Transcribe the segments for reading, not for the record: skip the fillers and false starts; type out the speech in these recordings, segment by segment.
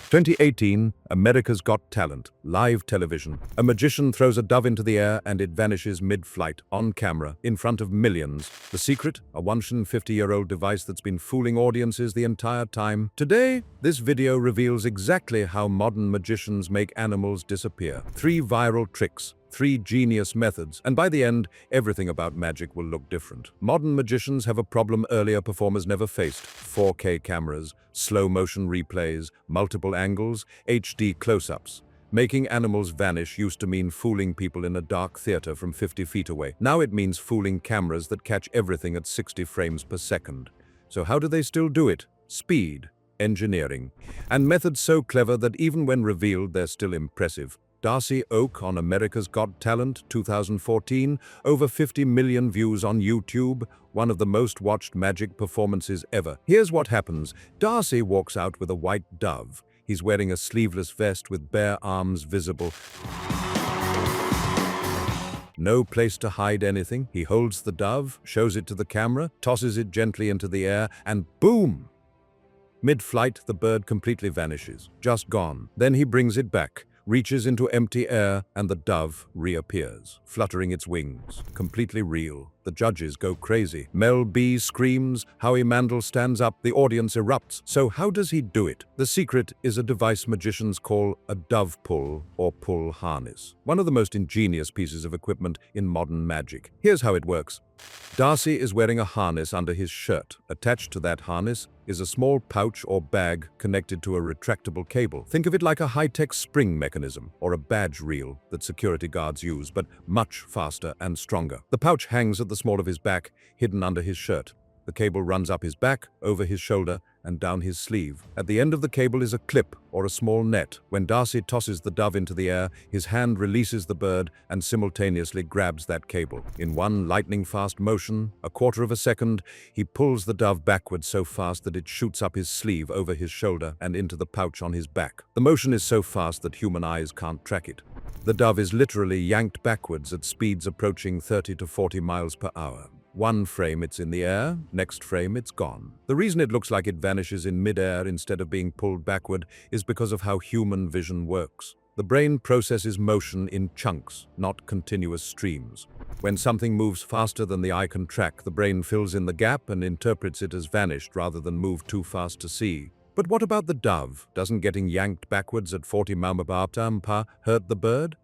2018, America's Got Talent, live television. A magician throws a dove into the air and it vanishes mid-flight, on camera, in front of millions. The secret? A 150-year-old device that's been fooling audiences the entire time. Today, this video reveals exactly how modern magicians make animals disappear. 3 viral tricks. 3 genius methods, and by the end, everything about magic will look different. Modern magicians have a problem earlier performers never faced: 4K cameras, slow-motion replays, multiple angles, HD close-ups. Making animals vanish used to mean fooling people in a dark theater from 50 feet away. Now it means fooling cameras that catch everything at 60 frames per second. So how do they still do it? Speed, engineering, and methods so clever that even when revealed, they're still impressive. Darcy Oak on America's Got Talent 2014, over 50 million views on YouTube, one of the most watched magic performances ever. Here's what happens. Darcy walks out with a white dove. He's wearing a sleeveless vest with bare arms visible. No place to hide anything. He holds the dove, shows it to the camera, tosses it gently into the air, and boom! Mid-flight, the bird completely vanishes, just gone. Then he brings it back, reaches into empty air, and the dove reappears, fluttering its wings. Completely real. The judges go crazy. Mel B screams, Howie Mandel stands up, the audience erupts. So how does he do it? The secret is a device magicians call a dove pull or pull harness. One of the most ingenious pieces of equipment in modern magic. Here's how it works. Darcy is wearing a harness under his shirt. Attached to that harness is a small pouch or bag connected to a retractable cable. Think of it like a high-tech spring mechanism or a badge reel that security guards use, but much faster and stronger. The pouch hangs at the small of his back, hidden under his shirt. The cable runs up his back, over his shoulder, and down his sleeve. At the end of the cable is a clip or a small net. When Darcy tosses the dove into the air, his hand releases the bird and simultaneously grabs that cable. In one lightning-fast motion, a quarter of a second, he pulls the dove backwards so fast that it shoots up his sleeve over his shoulder and into the pouch on his back. The motion is so fast that human eyes can't track it. The dove is literally yanked backwards at speeds approaching 30 to 40 miles per hour. One frame it's in the air, next frame it's gone. The reason it looks like it vanishes in mid-air instead of being pulled backward is because of how human vision works. The brain processes motion in chunks, not continuous streams. When something moves faster than the eye can track, the brain fills in the gap and interprets it as vanished rather than moved too fast to see. But what about the dove? Doesn't getting yanked backwards at 40 mph hurt the bird?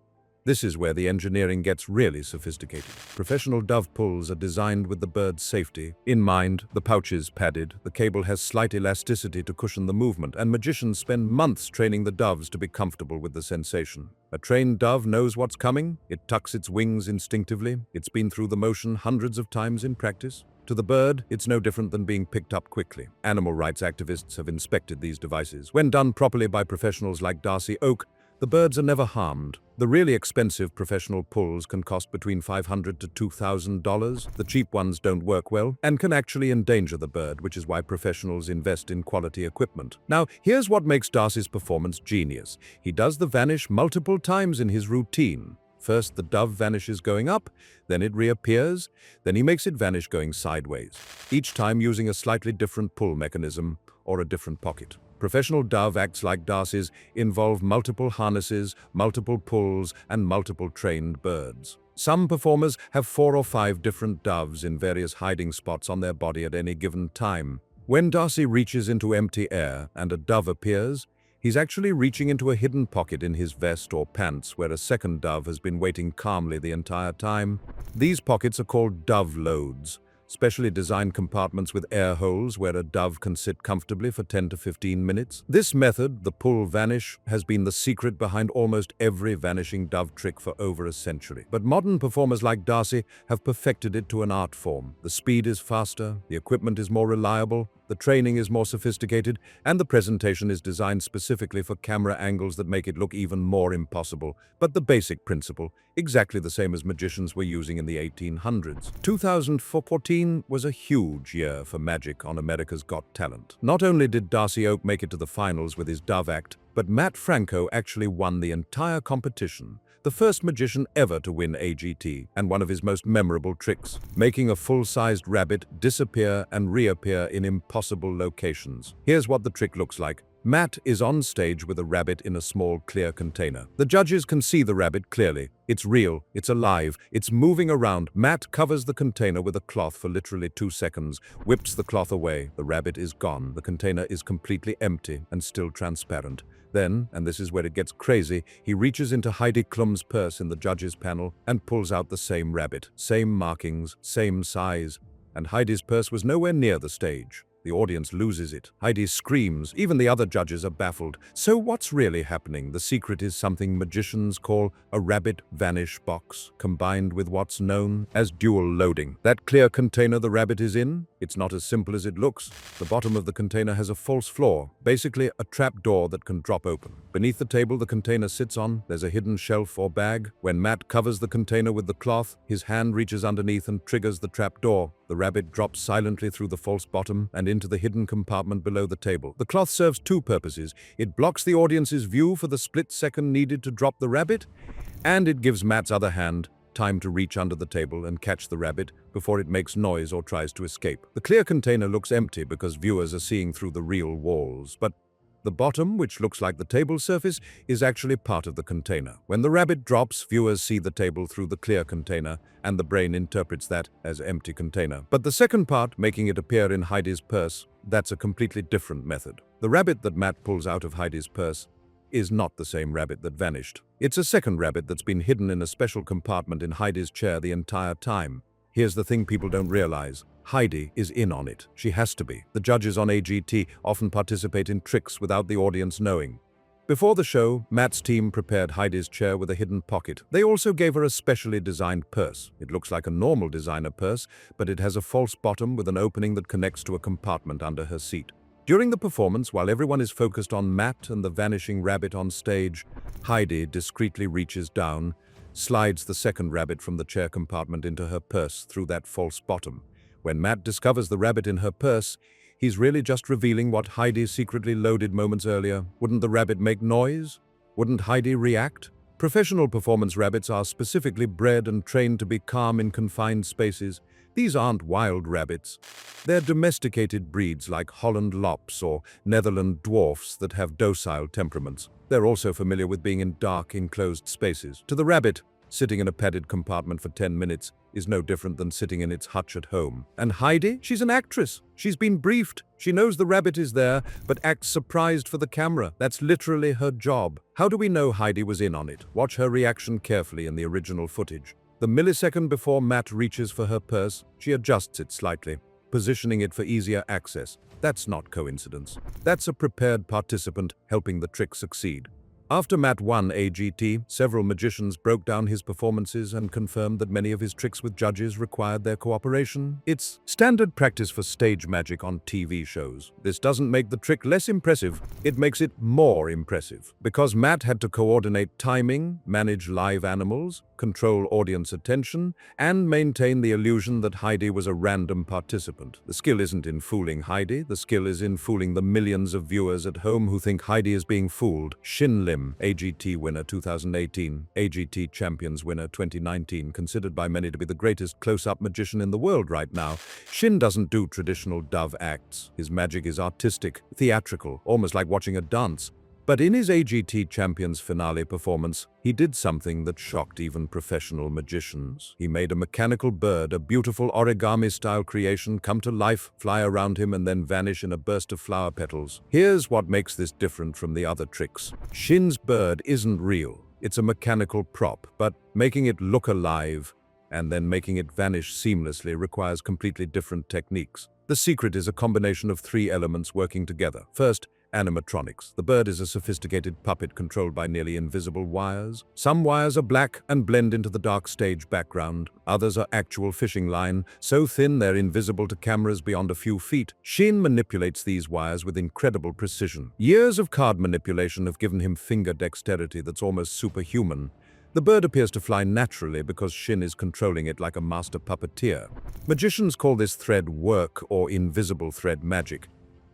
This is where the engineering gets really sophisticated. Professional dove pulls are designed with the bird's safety in mind. The pouch is padded, the cable has slight elasticity to cushion the movement, and magicians spend months training the doves to be comfortable with the sensation. A trained dove knows what's coming. It tucks its wings instinctively. It's been through the motion hundreds of times in practice. To the bird, it's no different than being picked up quickly. Animal rights activists have inspected these devices. When done properly by professionals like Darcy Oak, the birds are never harmed. The really expensive professional pulls can cost between $500 to $2,000. The cheap ones don't work well and can actually endanger the bird, which is why professionals invest in quality equipment. Now, here's what makes Darcy's performance genius. He does the vanish multiple times in his routine. First, the dove vanishes going up, then it reappears, then he makes it vanish going sideways, each time using a slightly different pull mechanism or a different pocket. Professional dove acts like Darcy's involve multiple harnesses, multiple pulls, and multiple trained birds. Some performers have 4 or 5 different doves in various hiding spots on their body at any given time. When Darcy reaches into empty air and a dove appears, he's actually reaching into a hidden pocket in his vest or pants where a second dove has been waiting calmly the entire time. These pockets are called dove loads. Specially designed compartments with air holes where a dove can sit comfortably for 10 to 15 minutes. This method, the pull vanish, has been the secret behind almost every vanishing dove trick for over a century. But modern performers like Darcy have perfected it to an art form. The speed is faster, the equipment is more reliable, the training is more sophisticated, and the presentation is designed specifically for camera angles that make it look even more impossible. But the basic principle, exactly the same as magicians were using in the 1800s. 2014 was a huge year for magic on America's Got Talent. Not only did Darcy Oak make it to the finals with his dove act, but Matt Franco actually won the entire competition. The first magician ever to win AGT, and one of his most memorable tricks, making a full-sized rabbit disappear and reappear in impossible locations. Here's what the trick looks like. Matt is on stage with a rabbit in a small, clear container. The judges can see the rabbit clearly. It's real, it's alive, it's moving around. Matt covers the container with a cloth for literally 2 seconds, whips the cloth away. The rabbit is gone. The container is completely empty and still transparent. Then, and this is where it gets crazy, he reaches into Heidi Klum's purse in the judges' panel and pulls out the same rabbit. Same markings, same size. And Heidi's purse was nowhere near the stage. The audience loses it. Heidi screams. Even the other judges are baffled. So what's really happening? The secret is something magicians call a rabbit vanish box, combined with what's known as dual loading. That clear container the rabbit is in, it's not as simple as it looks. The bottom of the container has a false floor, basically a trap door that can drop open. Beneath the table the container sits on, there's a hidden shelf or bag. When Matt covers the container with the cloth, his hand reaches underneath and triggers the trap door. The rabbit drops silently through the false bottom and into the hidden compartment below the table. The cloth serves 2 purposes. It blocks the audience's view for the split second needed to drop the rabbit, and it gives Matt's other hand time to reach under the table and catch the rabbit before it makes noise or tries to escape. The clear container looks empty because viewers are seeing through the real walls, but the bottom, which looks like the table surface, is actually part of the container. When the rabbit drops, viewers see the table through the clear container, and the brain interprets that as empty container. But the second part, making it appear in Heidi's purse, that's a completely different method. The rabbit that Matt pulls out of Heidi's purse is not the same rabbit that vanished. It's a second rabbit that's been hidden in a special compartment in Heidi's chair the entire time. Here's the thing people don't realize. Heidi is in on it. She has to be. The judges on AGT often participate in tricks without the audience knowing. Before the show, Matt's team prepared Heidi's chair with a hidden pocket. They also gave her a specially designed purse. It looks like a normal designer purse, but it has a false bottom with an opening that connects to a compartment under her seat. During the performance, while everyone is focused on Matt and the vanishing rabbit on stage, Heidi discreetly reaches down, slides the second rabbit from the chair compartment into her purse through that false bottom. When Matt discovers the rabbit in her purse, he's really just revealing what Heidi secretly loaded moments earlier. Wouldn't the rabbit make noise? Wouldn't Heidi react? Professional performance rabbits are specifically bred and trained to be calm in confined spaces. These aren't wild rabbits. They're domesticated breeds like Holland Lops or Netherland Dwarfs that have docile temperaments. They're also familiar with being in dark, enclosed spaces. To the rabbit, sitting in a padded compartment for 10 minutes is no different than sitting in its hutch at home. And Heidi? She's an actress. She's been briefed. She knows the rabbit is there, but acts surprised for the camera. That's literally her job. How do we know Heidi was in on it? Watch her reaction carefully in the original footage. The millisecond before Matt reaches for her purse, she adjusts it slightly, positioning it for easier access. That's not coincidence. That's a prepared participant helping the trick succeed. After Matt won AGT, several magicians broke down his performances and confirmed that many of his tricks with judges required their cooperation. It's standard practice for stage magic on TV shows. This doesn't make the trick less impressive, it makes it more impressive. Because Matt had to coordinate timing, manage live animals, control audience attention, and maintain the illusion that Heidi was a random participant. The skill isn't in fooling Heidi, the skill is in fooling the millions of viewers at home who think Heidi is being fooled. Shin Lim, AGT winner 2018, AGT Champions winner 2019, considered by many to be the greatest close-up magician in the world right now. Shin doesn't do traditional dove acts. His magic is artistic, theatrical, almost like watching a dance. But in his AGT Champions finale performance, he did something that shocked even professional magicians. He made a mechanical bird, a beautiful origami-style creation, come to life, fly around him, and then vanish in a burst of flower petals. Here's what makes this different from the other tricks. Shin's bird isn't real. It's a mechanical prop, but making it look alive and then making it vanish seamlessly requires completely different techniques. The secret is a combination of 3 elements working together. First, animatronics. The bird is a sophisticated puppet controlled by nearly invisible wires. Some wires are black and blend into the dark stage background. Others are actual fishing line, so thin they're invisible to cameras beyond a few feet. Shin manipulates these wires with incredible precision. Years of card manipulation have given him finger dexterity that's almost superhuman. The bird appears to fly naturally because Shin is controlling it like a master puppeteer. Magicians call this thread work or invisible thread magic.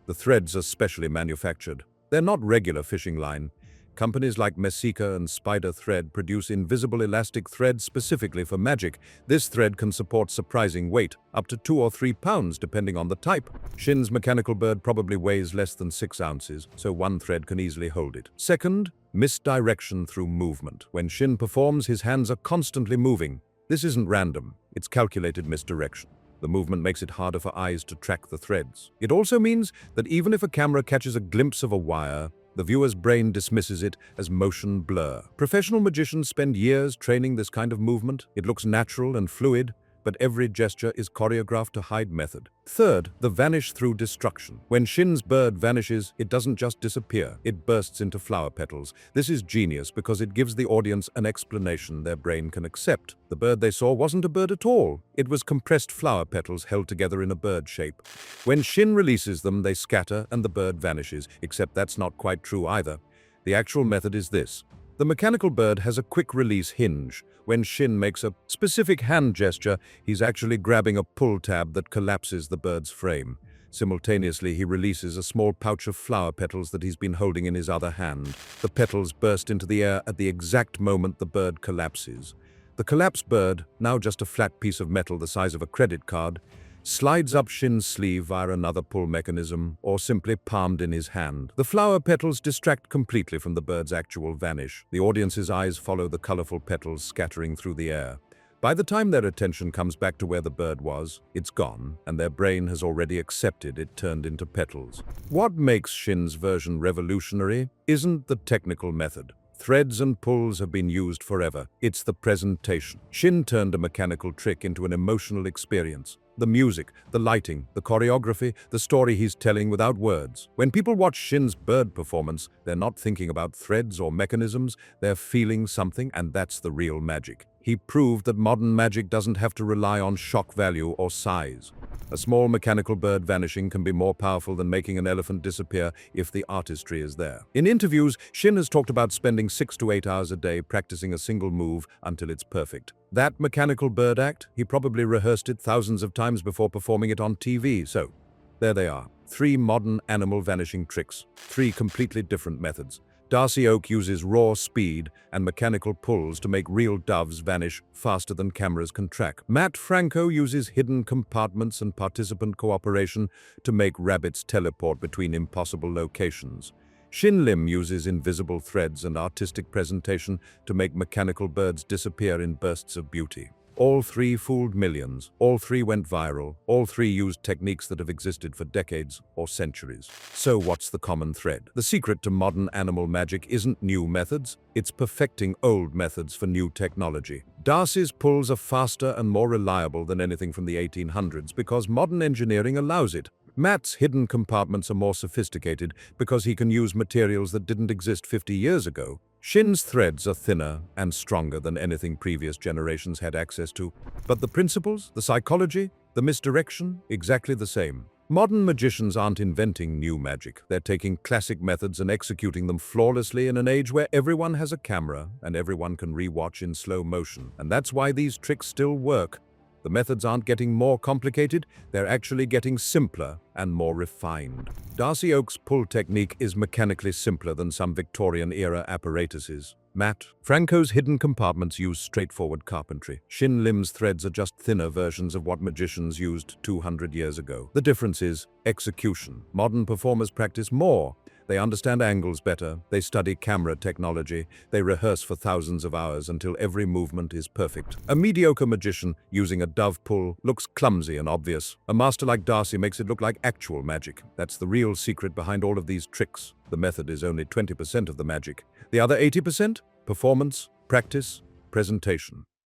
The threads are specially manufactured. They're not regular fishing line. Companies like Messika and Spider Thread produce invisible elastic thread specifically for magic. This thread can support surprising weight, up to 2 or 3 pounds depending on the type. Shin's mechanical bird probably weighs less than 6 ounces, so one thread can easily hold it. Second, misdirection through movement. When Shin performs, his hands are constantly moving. This isn't random, it's calculated misdirection. The movement makes it harder for eyes to track the threads. It also means that even if a camera catches a glimpse of a wire, the viewer's brain dismisses it as motion blur. Professional magicians spend years training this kind of movement. It looks natural and fluid, but every gesture is choreographed to hide method. Third, the vanish through destruction. When Shin's bird vanishes, it doesn't just disappear, it bursts into flower petals. This is genius because it gives the audience an explanation their brain can accept. The bird they saw wasn't a bird at all. It was compressed flower petals held together in a bird shape. When Shin releases them, they scatter and the bird vanishes, except that's not quite true either. The actual method is this. The mechanical bird has a quick release hinge. When Shin makes a specific hand gesture, he's actually grabbing a pull tab that collapses the bird's frame. Simultaneously, he releases a small pouch of flower petals that he's been holding in his other hand. The petals burst into the air at the exact moment the bird collapses. The collapsed bird, now just a flat piece of metal the size of a credit card, slides up Shin's sleeve via another pull mechanism, or simply palmed in his hand. The flower petals distract completely from the bird's actual vanish. The audience's eyes follow the colorful petals scattering through the air. By the time their attention comes back to where the bird was, it's gone, and their brain has already accepted it turned into petals. What makes Shin's version revolutionary isn't the technical method. Threads and pulls have been used forever. It's the presentation. Shin turned a mechanical trick into an emotional experience. The music, the lighting, the choreography, the story he's telling without words. When people watch Shin's bird performance, they're not thinking about threads or mechanisms, they're feeling something, and that's the real magic. He proved that modern magic doesn't have to rely on shock value or size. A small mechanical bird vanishing can be more powerful than making an elephant disappear if the artistry is there. In interviews, Shin has talked about spending 6 to 8 hours a day practicing a single move until it's perfect. That mechanical bird act, he probably rehearsed it thousands of times before performing it on TV. So, there they are. 3 modern animal vanishing tricks. 3 completely different methods. Darcy Oak uses raw speed and mechanical pulls to make real doves vanish faster than cameras can track. Matt Franco uses hidden compartments and participant cooperation to make rabbits teleport between impossible locations. Shin Lim uses invisible threads and artistic presentation to make mechanical birds disappear in bursts of beauty. All 3 fooled millions, all 3 went viral, all 3 used techniques that have existed for decades or centuries. So what's the common thread? The secret to modern animal magic isn't new methods, it's perfecting old methods for new technology. Darcy's pulls are faster and more reliable than anything from the 1800s because modern engineering allows it. Matt's hidden compartments are more sophisticated because he can use materials that didn't exist 50 years ago. Shin's threads are thinner and stronger than anything previous generations had access to. But the principles, the psychology, the misdirection, exactly the same. Modern magicians aren't inventing new magic. They're taking classic methods and executing them flawlessly in an age where everyone has a camera and everyone can re-watch in slow motion. And that's why these tricks still work. The methods aren't getting more complicated, they're actually getting simpler and more refined. Darcy Oak's pull technique is mechanically simpler than some Victorian-era apparatuses. Matt Franco's hidden compartments use straightforward carpentry. Shin Lim's threads are just thinner versions of what magicians used 200 years ago. The difference is execution. Modern performers practice more. They understand angles better, they study camera technology, they rehearse for thousands of hours until every movement is perfect. A mediocre magician using a dove pull looks clumsy and obvious. A master like Darcy makes it look like actual magic. That's the real secret behind all of these tricks. The method is only 20% of the magic. The other 80%? Performance, practice, presentation.